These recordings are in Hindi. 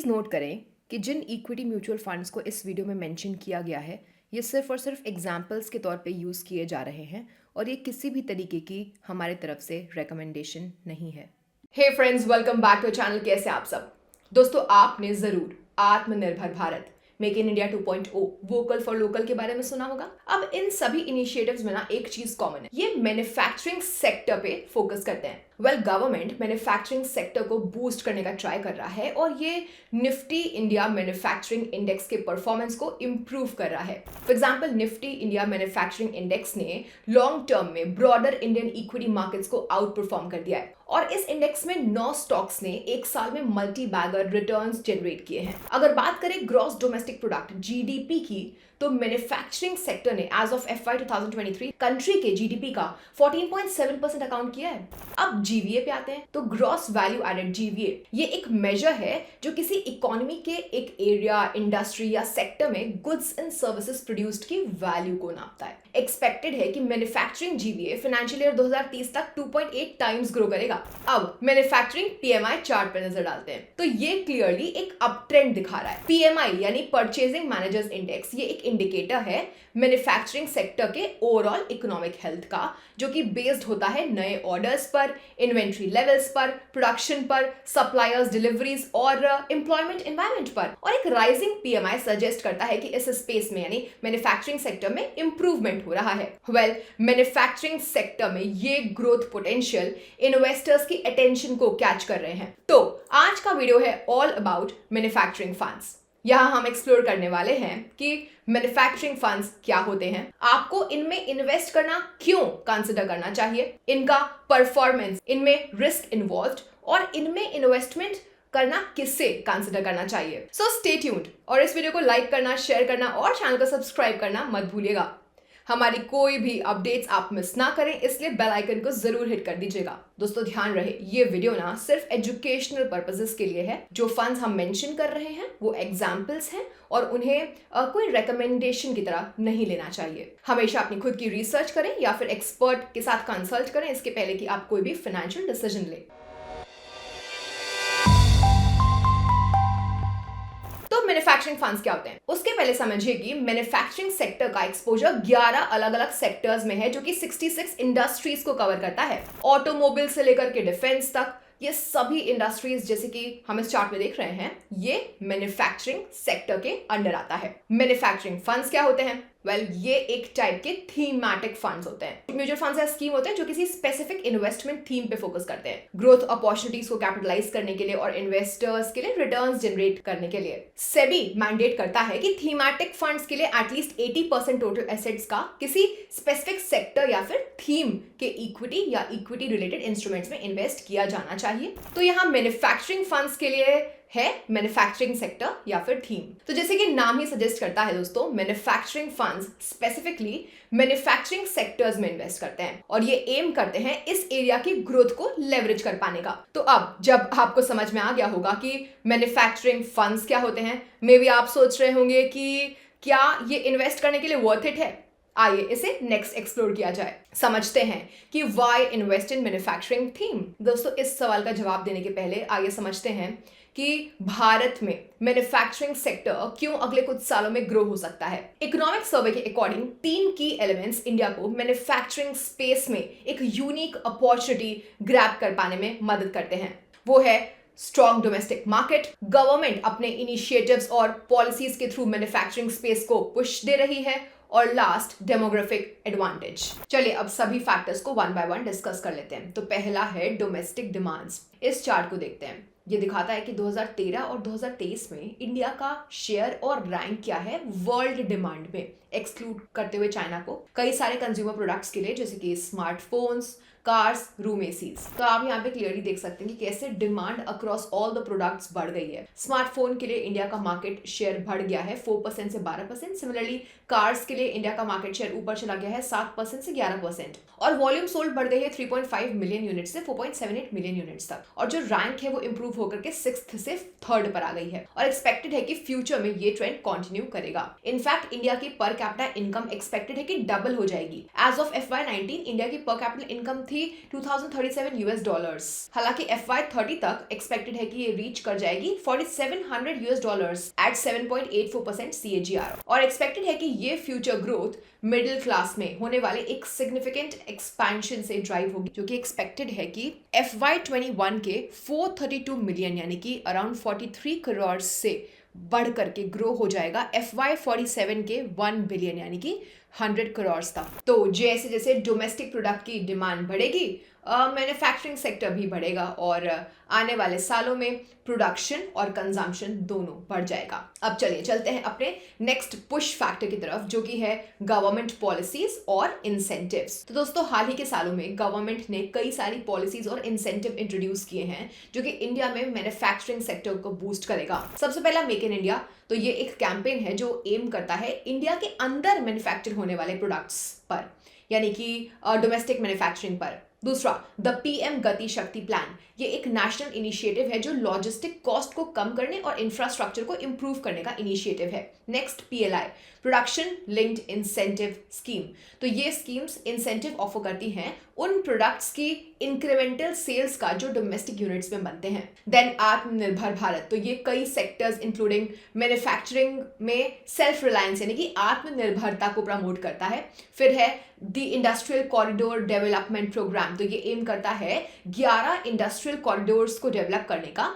प्लीज़ नोट करें कि जिन इक्विटी म्यूचुअल फंड्स को इस वीडियो में मेंशन किया गया है ये सिर्फ और सिर्फ एग्जाम्पल्स के तौर पे यूज़ किए जा रहे हैं और ये किसी भी तरीके की हमारे तरफ से रिकमेंडेशन नहीं है। Hey friends, welcome back to channel. कैसे आप सब दोस्तों? आपने ज़रूर Atmanirbhar Bharat, make in India 2.0, vocal for local के बारे में सुना होगा। अब इन सभी इनिशिएटिव्स में ना एक चीज कॉमन है, ये मैन्युफैक्चरिंग सेक्टर पे फोकस करते हैं। गवर्नमेंट मैन्युफैक्चरिंग सेक्टर को बूस्ट करने का ट्राई कर रहा है और ये निफ्टी इंडिया मैन्युफैक्चरिंग इंडेक्स के परफॉर्मेंस को इंप्रूव कर रहा है। For example, Nifty India manufacturing index ने लॉन्ग टर्म में ब्रॉडर इंडियन इक्विटी मार्केट्स को आउट परफॉर्म कर दिया है और इस इंडेक्स में 9 स्टॉक्स ने एक साल में मल्टी बैगर रिटर्न्स जनरेट किए हैं। अगर बात करें ग्रॉस डोमेस्टिक प्रोडक्ट जीडीपी की, तो मैन्युफैक्चरिंग सेक्टर ने एज ऑफ FY 2023 कंट्री के जीडीपी का 14.7% अकाउंट किया है। अब जीवीए पे आते हैं, तो ग्रॉस वैल्यू एडेड जीवीए ये एक मेजर है जो किसी इकोनॉमी के एक एरिया, इंडस्ट्री या सेक्टर में गुड्स एंड सर्विसेज प्रोड्यूस्ड की वैल्यू को नापता है। एक्सपेक्टेड है कि मैन्युफैक्चरिंग जीवीए फाइनेंशियल ईयर 2030 तक 2.8 टाइम्स ग्रो करेगा। अब मैन्युफैक्चरिंग पीएमआई चार्ट पर नजर डालते हैं, तो ये क्लियरली एक अप ट्रेंड दिखा रहा है। पीएमआई यानी परचेजिंग मैनेजर्स इंडेक्स ये एक इंडिकेटर है मैन्युफैक्चरिंग सेक्टर के ओवरऑल इकोनॉमिक हेल्थ का, जो कि बेस्ड होता है नए ऑर्डर्स पर, इन्वेंट्री लेवल्स पर, प्रोडक्शन पर, सप्लायर्स डिलीवरीज और एम्प्लॉयमेंट एनवायरनमेंट पर। और एक राइजिंग पीएमआई सजेस्ट करता है कि इस स्पेस में यानी मैन्युफैक्चरिंग सेक्टर में इंप्रूवमेंट हो रहा है। मैन्युफैक्चरिंग सेक्टर में ये ग्रोथ पोटेंशियल इन्वेस्टर्स की अटेंशन को कैच कर रहे हैं। तो आज का वीडियो है ऑल अबाउट मैन्युफैक्चरिंग फंड्स। यहाँ हम एक्सप्लोर करने वाले हैं कि मैन्युफैक्चरिंग फंड्स क्या होते हैं, आपको इनमें इन्वेस्ट करना क्यों कंसिडर करना चाहिए, इनका परफॉर्मेंस, इनमें रिस्क इन्वॉल्व्ड और इनमें इन्वेस्टमेंट करना किससे कंसिडर करना चाहिए। सो स्टे ट्यून्ड और इस वीडियो को लाइक करना, शेयर करना और चैनल को सब्सक्राइब करना मत भूलिएगा। हमारी कोई भी अपडेट्स आप मिस ना करें, इसलिए बेल आइकन को जरूर हिट कर दीजिएगा। दोस्तों ध्यान रहे, ये वीडियो ना सिर्फ एजुकेशनल पर्पसेस के लिए है। जो फंड्स हम मेंशन कर रहे हैं वो एग्जांपल्स हैं और उन्हें कोई रिकमेंडेशन की तरह नहीं लेना चाहिए। हमेशा अपनी खुद की रिसर्च करें या फिर एक्सपर्ट के साथ कंसल्ट करें इसके पहले कि आप कोई भी फाइनेंशियल डिसीजन लें। मैन्युफैक्चरिंग फंड्स क्या होते हैं उसके पहले समझिए कि मैन्युफैक्चरिंग सेक्टर का एक्सपोजर 11 अलग अलग सेक्टर्स में है, जो कि 66 इंडस्ट्रीज को कवर करता है। ऑटोमोबाइल से लेकर के डिफेंस तक ये सभी इंडस्ट्रीज, जैसे कि हम इस चार्ट में देख रहे हैं, ये मैन्युफैक्चरिंग सेक्टर के अंडर आता है। मैन्युफैक्चरिंग फंड्स क्या होते हैं? ये एक टाइप के थीमैटिक फंड्स होते हैं। म्यूचुअल फंड्स या स्कीम होते हैं जो किसी स्पेसिफिक इन्वेस्टमेंट थीम पे फोकस करते हैं, ग्रोथ अपॉर्चुनिटीज को कैपिटलाइज करने के लिए और इन्वेस्टर्स के लिए रिटर्न्स जनरेट करने के लिए। सेबी मैंडेट करता है कि थीमैटिक फंड्स के लिए एटलीस्ट 80% टोटल एसेट्स का किसी स्पेसिफिक सेक्टर या फिर थीम के इक्विटी या इक्विटी रिलेटेड इंस्ट्रूमेंट्स में इन्वेस्ट किया जाना चाहिए। तो यहाँ मैन्युफैक्चरिंग फंड्स के लिए है मैन्युफैक्चरिंग सेक्टर या फिर थीम। तो जैसे कि नाम ही सजेस्ट करता है दोस्तों, manufacturing funds specifically manufacturing sectors में इन्वेस्ट करते हैं और ये एम करते हैं इस एरिया की ग्रोथ को लेवरेज कर पाने का। तो अब जब आपको समझ में आ गया होगा कि मैन्युफैक्चरिंग फंड्स क्या होते हैं, मे बी आप सोच रहे होंगे कि क्या ये इन्वेस्ट करने के लिए वर्थ इट है। आइए इसे नेक्स्ट एक्सप्लोर किया जाए। समझते हैं कि why invest in manufacturing theme. दोस्तों इस सवाल का जवाब देने के पहले आइए समझते हैं कि भारत में मैन्युफैक्चरिंग सेक्टर क्यों अगले कुछ सालों में ग्रो हो सकता है। इकोनॉमिक सर्वे के अकॉर्डिंग 3 की एलिमेंट्स इंडिया को मैन्युफैक्चरिंग स्पेस में एक यूनिक अपॉर्चुनिटी ग्रैब कर पाने में मदद करते हैं। वो है स्ट्रॉन्ग डोमेस्टिक मार्केट, गवर्नमेंट अपने इनिशिएटिव्स और पॉलिसीज के थ्रू मैन्युफैक्चरिंग स्पेस को पुश दे रही है, और लास्ट डेमोग्राफिक एडवांटेज। चलिए अब सभी फैक्टर्स को वन बाय वन डिस्कस कर लेते हैं। तो पहला है डोमेस्टिक डिमांड्स। इस चार्ट को देखते हैं, ये दिखाता है कि 2013 और 2023 में इंडिया का शेयर और रैंक क्या है वर्ल्ड डिमांड में, एक्सक्लूड करते हुए चाइना को, कई सारे कंज्यूमर प्रोडक्ट्स के लिए, जैसे कि स्मार्टफोन्स, कार्स, रूम एसीज। तो आप यहाँ पे क्लियरली देख सकते हैं कि कैसे demand across all the products बढ़ गई है। स्मार्टफोन के लिए इंडिया का मार्केट शेयर बढ़ गया है 4% से 12%। सिमिलरली कार्स के लिए इंडिया का मार्केट शेयर ऊपर चला गया है 7% से 11%। और वॉल्यूम सोल्ड बढ़ गई है 3.5 मिलियन यूनिट से 4.78 मिलियन यूनिट्स तक। और जो रैंक है वो इंप्रूव होकर के 6th से 3rd पर आ गई है और एक्सपेक्टेड है कि फ्यूचर में ये ट्रेंड कंटिन्यू करेगा। इनफैक्ट इंडिया की पर कैपिटा इनकम एक्सपेक्टेड है कि डबल हो जाएगी। एज ऑफ FY19 इंडिया की पर कैपिटल इनकम थी थी 2037 यूएस डॉलर्स। हालांकि FY30 तक एक्सपेक्टेड है कि ये रीच कर जाएगी 4700 यूएस डॉलर्स एट 7.84% CAGR। और एक्सपेक्टेड है कि ये फ्यूचर ग्रोथ मिडिल क्लास में होने वाले एक सिग्निफिकेंट एक्सपेंशन से ड्राइव होगी, जो कि एक्सपेक्टेड है कि FY21 के 432 मिलियन यानी कि अराउंड 43 करोड़ से बढ़ करके ग्रो हो जाएगा FY47 के 1 बिलियन यानी कि 100 करोड़ तक। तो जैसे जैसे डोमेस्टिक प्रोडक्ट की डिमांड बढ़ेगी, मैन्युफैक्चरिंग सेक्टर भी बढ़ेगा और आने वाले सालों में प्रोडक्शन और कंजम्पशन दोनों बढ़ जाएगा। अब चलिए चलते हैं अपने नेक्स्ट पुश फैक्टर की तरफ, जो कि है गवर्नमेंट पॉलिसीज और इंसेंटिव्स। तो दोस्तों, हाल ही के सालों में गवर्नमेंट ने कई सारी पॉलिसीज और इंसेंटिव इंट्रोड्यूस किए हैं जो कि इंडिया में मैन्युफैक्चरिंग सेक्टर को बूस्ट करेगा। सबसे पहला मेक इन इंडिया। तो ये एक कैंपेन है जो एम करता है इंडिया के अंदर मैन्युफैक्चर होने वाले प्रोडक्ट्स पर, यानी कि डोमेस्टिक मैन्युफैक्चरिंग पर। दूसरा, द PM गति शक्ति प्लान। ये एक नेशनल इनिशिएटिव है जो लॉजिस्टिक कॉस्ट को कम करने और इंफ्रास्ट्रक्चर को इंप्रूव करने का इनिशिएटिव है। Next, PLI, production linked incentive scheme. तो ये स्कीम्स इंसेंटिव ऑफर करती हैं उन प्रोडक्ट्स की इंक्रीमेंटल सेल्स का जो डोमेस्टिक यूनिट्स में बनते हैं। देन आत्मनिर्भर भारत। तो ये कई सेक्टर्स इंक्लूडिंग मैन्युफैक्चरिंग में सेल्फ रिलायंस यानी कि आत्मनिर्भरता को प्रमोट करता है। फिर है the industrial corridor development programme. तो ये एम करता है 11 इंडस्ट्रियल कॉरिडोर्स को डेवलप करने का,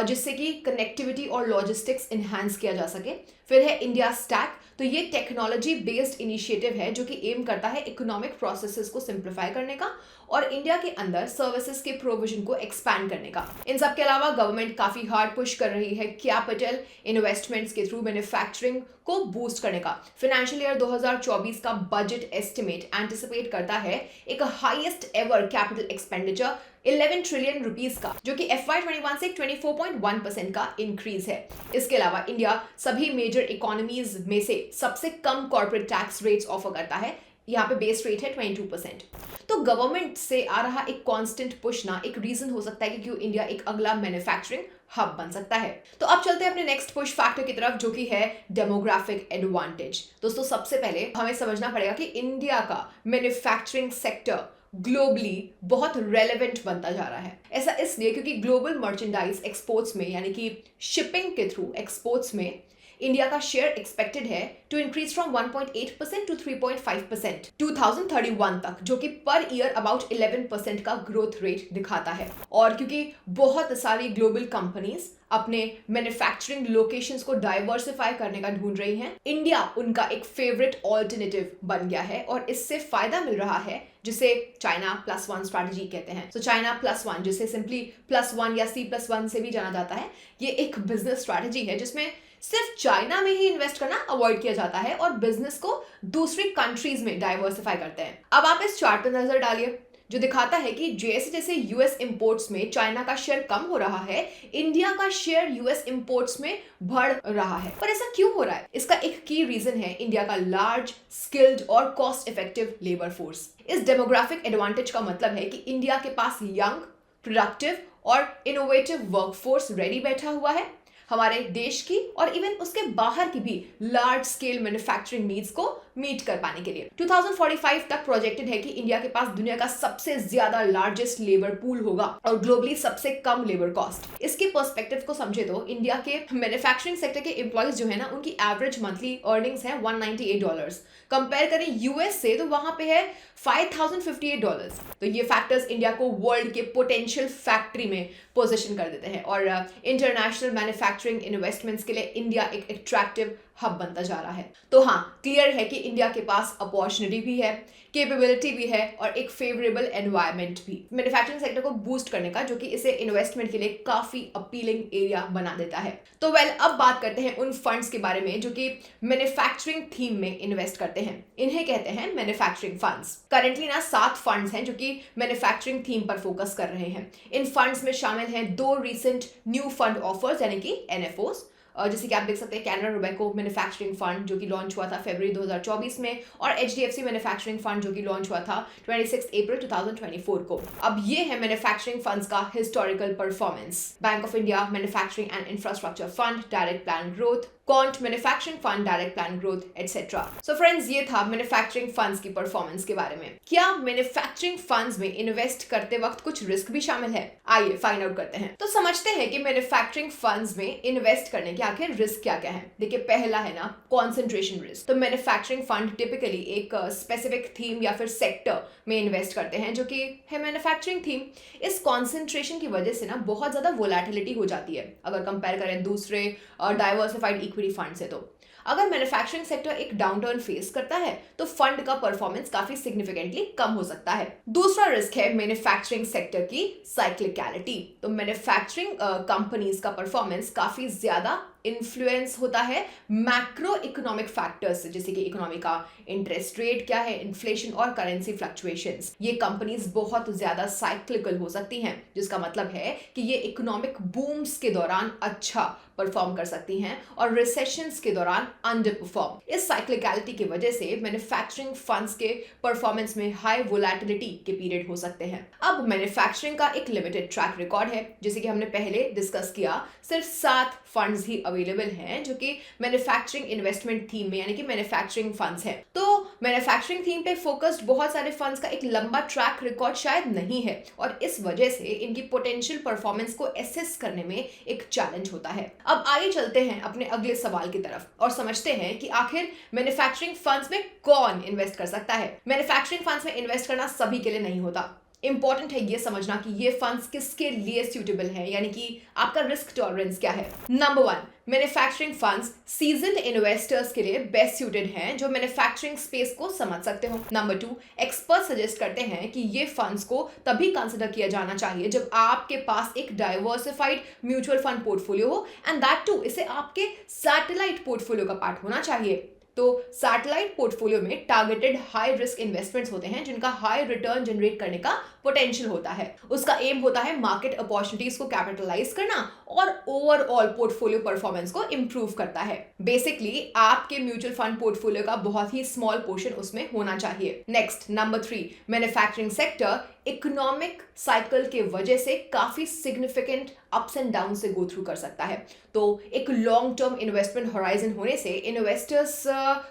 जिससे कि कनेक्टिविटी और लॉजिस्टिक्स इन्हांस किया जा सके। फिर है इंडिया स्टैक। तो ये टेक्नोलॉजी बेस्ड इनिशिएटिव है जो कि एम करता है इकोनॉमिक प्रोसेसेस को सिंप्लीफाई करने का और इंडिया के अंदर सर्विसेज के प्रोविजन को एक्सपैंड करने का। इन सब के अलावा गवर्नमेंट काफी हार्ड पुश कर रही है कैपिटल इन्वेस्टमेंट्स के थ्रू मैन्युफैक्चरिंग को बूस्ट करने का। फाइनेंशियल ईयर 2024 का बजट एस्टिमेट एंटिसिपेट करता है एक highest ever capital expenditure 11 trillion rupees का, जो कि FY21 से 24.1% का इंक्रीज है। इसके अलावा इंडिया सभी मेजर इकोनॉमीज में से सबसे कम कॉर्पोरेट टैक्स रेट्स ऑफर करता है। यहाँ पे बेस रेट है 22%। तो गवर्नमेंट से आ रहा एक कांस्टेंट पुश ना एक रीजन हो सकता है कि क्यों इंडिया एक अगला मैन्युफैक्चरिंग हब बन सकता है। तो अब चलते हैं अपने नेक्स्ट पुश फैक्टर की तरफ, जो कि है डेमोग्राफिक एडवांटेज। दोस्तों, सबसे पहले हमें समझना पड़ेगा कि इंडिया का मैन्युफैक्चरिंग सेक्टर ग्लोबली बहुत रेलेवेंट बनता जा रहा है। ऐसा इसलिए क्योंकि ग्लोबल मर्चेंडाइज एक्सपोर्ट्स में यानी कि शिपिंग के थ्रू एक्सपोर्ट्स में इंडिया का शेयर एक्सपेक्टेड है टू इंक्रीज फ्रॉम 1.8% टू 3.5% 2031 तक, जो कि पर ईयर अबाउट 11% का ग्रोथ रेट दिखाता है। और क्योंकि बहुत सारी ग्लोबल कंपनीज अपने मैन्युफैक्चरिंग लोकेशंस को डाइवर्सिफाई करने का ढूंढ रही हैं, इंडिया उनका एक फेवरेट ऑल्टरनेटिव बन गया है और इससे फायदा मिल रहा है, जिसे चाइना +1 स्ट्रैटेजी कहते हैं। तो चाइना +1, जिसे सिंपली +1 या C+1 से भी जाना जाता है, ये एक बिजनेस स्ट्रैटेजी है जिसमें सिर्फ चाइना में ही इन्वेस्ट करना अवॉइड किया जाता है और बिजनेस को दूसरी कंट्रीज में डाइवर्सिफाई करते हैं। अब आप इस चार्ट पर नजर डालिए, जो दिखाता है कि जैसे जैसे यूएस इंपोर्ट्स में चाइना का शेयर कम हो रहा है, इंडिया का शेयर यूएस इंपोर्ट्स में बढ़ रहा है। पर ऐसा क्यों हो रहा है? इसका एक की रीजन है इंडिया का लार्ज, स्किल्ड और कॉस्ट इफेक्टिव लेबर फोर्स। इस डेमोग्राफिक एडवांटेज का मतलब है कि इंडिया के पास यंग, प्रोडक्टिव और इनोवेटिव वर्कफोर्स रेडी बैठा हुआ है हमारे देश की और इवन उसके बाहर की भी लार्ज स्केल मैन्युफैक्चरिंग नीड्स को मीट कर पाने के लिए। 2045 तक प्रोजेक्टेड है कि इंडिया के पास दुनिया का सबसे ज्यादा लार्जेस्ट लेबर पूल होगा और ग्लोबली सबसे कम लेबर कॉस्ट। इसके पर्सपेक्टिव को समझे तो इंडिया के मैन्युफैक्चरिंग सेक्टर के एम्प्लॉइज जो है ना, उनकी एवरेज मंथली अर्निंग्स है $198। कंपेयर करें यूएस से तो वहां पे है $5058। तो ये फैक्टर्स इंडिया को वर्ल्ड के पोटेंशियल फैक्ट्री में पोजीशन कर देते हैं और इंटरनेशनल मैन्युफैक्चरिंग इन्वेस्टमेंट्स के लिए इंडिया एक अट्रैक्टिव हब बनता जा रहा है। तो हाँ, क्लियर है कि इंडिया के पास अपॉर्चुनिटी भी है, कैपेबिलिटी भी है और एक फेवरेबल एनवायरनमेंट भी मैन्युफैक्चरिंग सेक्टर को बूस्ट करने का, जो कि इसे इन्वेस्टमेंट के लिए काफी अपीलिंग एरिया बना देता है। तो अब बात करते हैं उन फंड्स के बारे में जो कि मैन्युफैक्चरिंग थीम में इन्वेस्ट करते हैं। इन्हें कहते हैं मैन्युफैक्चरिंग फंड्स। करेंटली 7 फंड्स हैं जो कि मैन्युफैक्चरिंग थीम पर फोकस कर रहे हैं। इन फंड्स में शामिल हैं 2 रिसेंट न्यू फंड ऑफर्स यानी कि NFOs, जैसे कि आप देख सकते हैं कैनरा रोबेको मैन्युफैक्चरिंग फंड जो कि लॉन्च हुआ था फरवरी 2024 में, और HDFC मैन्युफैक्चरिंग फंड जो कि लॉन्च हुआ था 26 अप्रैल 2024 को। अब ये है मैन्युफैक्चरिंग फंड्स का historical performance. Bank of India manufacturing and infrastructure fund, direct plan growth, can't manufacturing fund, direct plan growth etcetera. So friends, ये था मैन्युफैक्चरिंग फंड्स की परफॉर्मेंस के बारे में। क्या मैन्युफैक्चरिंग फंड्स में इन्वेस्ट करते वक्त कुछ रिस्क भी शामिल है? आइए फाइंड आउट करते हैं। तो समझते हैं कि मैन्युफैक्चरिंग फंड्स में इन्वेस्ट करने के आखिर रिस्क क्या क्या है। देखिए, पहला है ना कॉन्सेंट्रेशन रिस्क। तो मैन्युफैक्चरिंग फंड टिपिकली एक स्पेसिफिक थीम या फिर सेक्टर में इन्वेस्ट करते हैं जो कि है मैन्युफैक्चरिंग थीम। इस कॉन्सेंट्रेशन की वजह से ना बहुत ज्यादा वोलेटिलिटी हो जाती है अगर कंपेयर करें दूसरे डाइवर्सिफाइड इक्विटी फंड से। तो अगर मैन्युफैक्चरिंग सेक्टर एक डाउनटर्न फेस करता है तो फंड का परफॉर्मेंस काफी सिग्निफिकेंटली कम हो सकता है। दूसरा रिस्क है मैन्युफैक्चरिंग सेक्टर की साइक्लिकलिटी। तो मैन्युफैक्चरिंग कंपनीज का परफॉर्मेंस काफी ज्यादा इन्फ्लुएंस होता है मैक्रो इकोनॉमिक फैक्टर्स से, जैसे कि इकोनॉमी का इंटरेस्ट रेट क्या है, इन्फ्लेशन और करेंसी फ्लक्चुएशंस। ये कंपनीज बहुत ज्यादा साइक्लिकल हो सकती हैं, जिसका मतलब है कि ये इकोनॉमिक बूम्स के दौरान अच्छा परफॉर्म कर सकती हैं और रिसेशंस के दौरान अंडर परफॉर्म। इस साइक्लिकलिटी की वजह से मैन्युफैक्चरिंग फंड्स के परफॉर्मेंस में हाई वोलेटिलिटी के पीरियड हो सकते हैं। अब मैन्युफैक्चरिंग का एक लिमिटेड ट्रैक रिकॉर्ड है, जैसे कि हमने पहले डिस्कस किया। सिर्फ 7 फंड्स ही अवेलेबल हैं जो कि मैन्युफैक्चरिंग इन्वेस्टमेंट थीम में यानी कि मैन्युफैक्चरिंग फंड्स हैं। तो मैन्युफैक्चरिंग थीम पे फोकस्ड बहुत सारे फंड्स का एक लंबा ट्रैक रिकॉर्ड शायद नहीं है और इस वजह से इनकी पोटेंशियल परफॉर्मेंस को एसेस करने में एक चैलेंज होता है। अब आइए चलते हैं अपने अगले सवाल की तरफ और समझते हैं कि आखिर मैन्युफैक्चरिंग फंड्स में कौन इन्वेस्ट कर सकता है। मैन्युफैक्चरिंग फंड्स में इन्वेस्ट करना सभी के लिए नहीं होता। इंपॉर्टेंट है ये समझना कि ये फंड्स किसके लिए सूटेबल है, यानी कि आपका रिस्क टॉलरेंस क्या है। Number 1, manufacturing funds seasoned investors के लिए बेस्ट सूटेड हैं जो मैन्युफैक्चरिंग स्पेस को समझ सकते हो। नंबर 2, एक्सपर्ट सजेस्ट करते हैं कि ये फंड्स को तभी कंसिडर किया जाना चाहिए जब आपके पास एक डाइवर्सिफाइड म्यूचुअल फंड पोर्टफोलियो हो एंड दैट टू इसे आपके सैटेलाइट पोर्टफोलियो का पार्ट होना चाहिए। तो सैटेलाइट पोर्टफोलियो में टारगेटेड हाई रिस्क इन्वेस्टमेंट्स होते हैं जिनका हाई रिटर्न जनरेट करने का पोटेंशियल होता है। उसका एम होता है मार्केट अपॉर्चुनिटीज को कैपिटलाइज करना और ओवरऑल पोर्टफोलियो परफॉर्मेंस को इंप्रूव करता है। बेसिकली आपके म्यूचुअल फंड पोर्टफोलियो का बहुत ही स्मॉल पोर्शन उसमें होना चाहिए। Next, number 3, manufacturing sector economic cycle के वजह से काफी सिग्निफिकेंट अप्स एंड डाउन से गो थ्रू कर सकता है। तो एक लॉन्ग टर्म इन्वेस्टमेंट होराइजन होने से इन्वेस्टर्स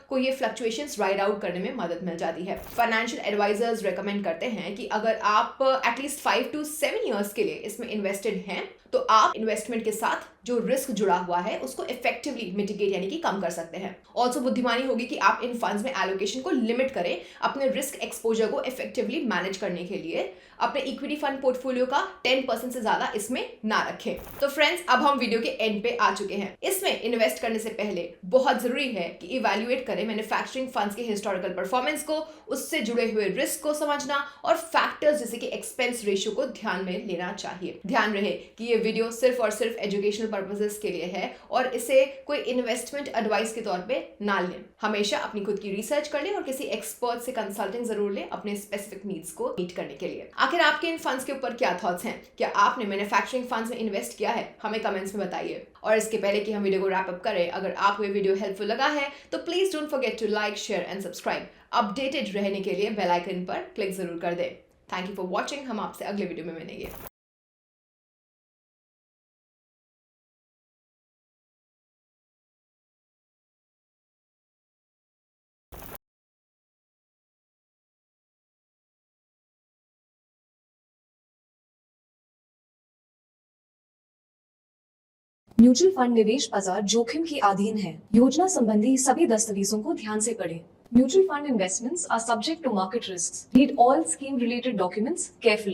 को ये फ्लक्चुएशंस राइड आउट करने में मदद मिल जाती है। फाइनेंशियल एडवाइजर्स रेकमेंड करते हैं कि अगर आप एटलीस्ट 5 to 7 ईयर्स के लिए इसमें इन्वेस्टेड हैं तो आप इन्वेस्टमेंट के साथ जो रिस्क जुड़ा हुआ है उसको इफेक्टिवली मिटिगेट यानी कि कम कर सकते हैं। ऑल्सो बुद्धिमानी होगी कि आप इन फंड्स में एलोकेशन को लिमिट करें अपने रिस्क एक्सपोजर को इफेक्टिवली मैनेज करने के लिए। अपने इक्विटी फंड पोर्टफोलियो का 10% से ज्यादा इसमें ना रखें। तो फ्रेंड्स, अब हम वीडियो के एंड पे आ चुके हैं। इसमें इन्वेस्ट करने से पहले बहुत जरूरी है कि इवैल्यूएट करें मैन्युफैक्चरिंग फंड्स के हिस्टोरिकल परफॉर्मेंस को, उससे जुड़े हुए रिस्क को समझना और फैक्टर्स जैसे कि एक्सपेंस रेशियो को ध्यान में लेना चाहिए। ध्यान रहे कि ये वीडियो सिर्फ और सिर्फ एजुकेशनल पर्पसेस के लिए है और इसे कोई इन्वेस्टमेंट एडवाइस के तौर पे ना लें। हमेशा अपनी खुद की रिसर्च कर लें और किसी एक्सपर्ट से कंसल्टिंग जरूर लें अपने स्पेसिफिक नीड्स को मीट करने के लिए। आखिर आपके इन फंड्स के ऊपर क्या थॉट्स हैं? क्या आपने मैन्युफैक्चरिंग फंड्स में इन्वेस्ट किया है? हमें कमेंट्स में बताइए। और इसके पहले कि हम वीडियो को रैप अप करें, अगर आपको ये वीडियो हेल्पफुल लगा है तो please don't forget to like, share and subscribe. Updated रहने के लिए बेल आइकन पर क्लिक जरूर कर दें। Thank you for watching. हम आपसे अगले वीडियो में मिलेंगे। म्यूचुअल फंड निवेश बाजार जोखिम के अधीन है। योजना संबंधी सभी दस्तावेजों को ध्यान से पढ़ें। Mutual fund investments are subject to market risks. Read all scheme related documents carefully.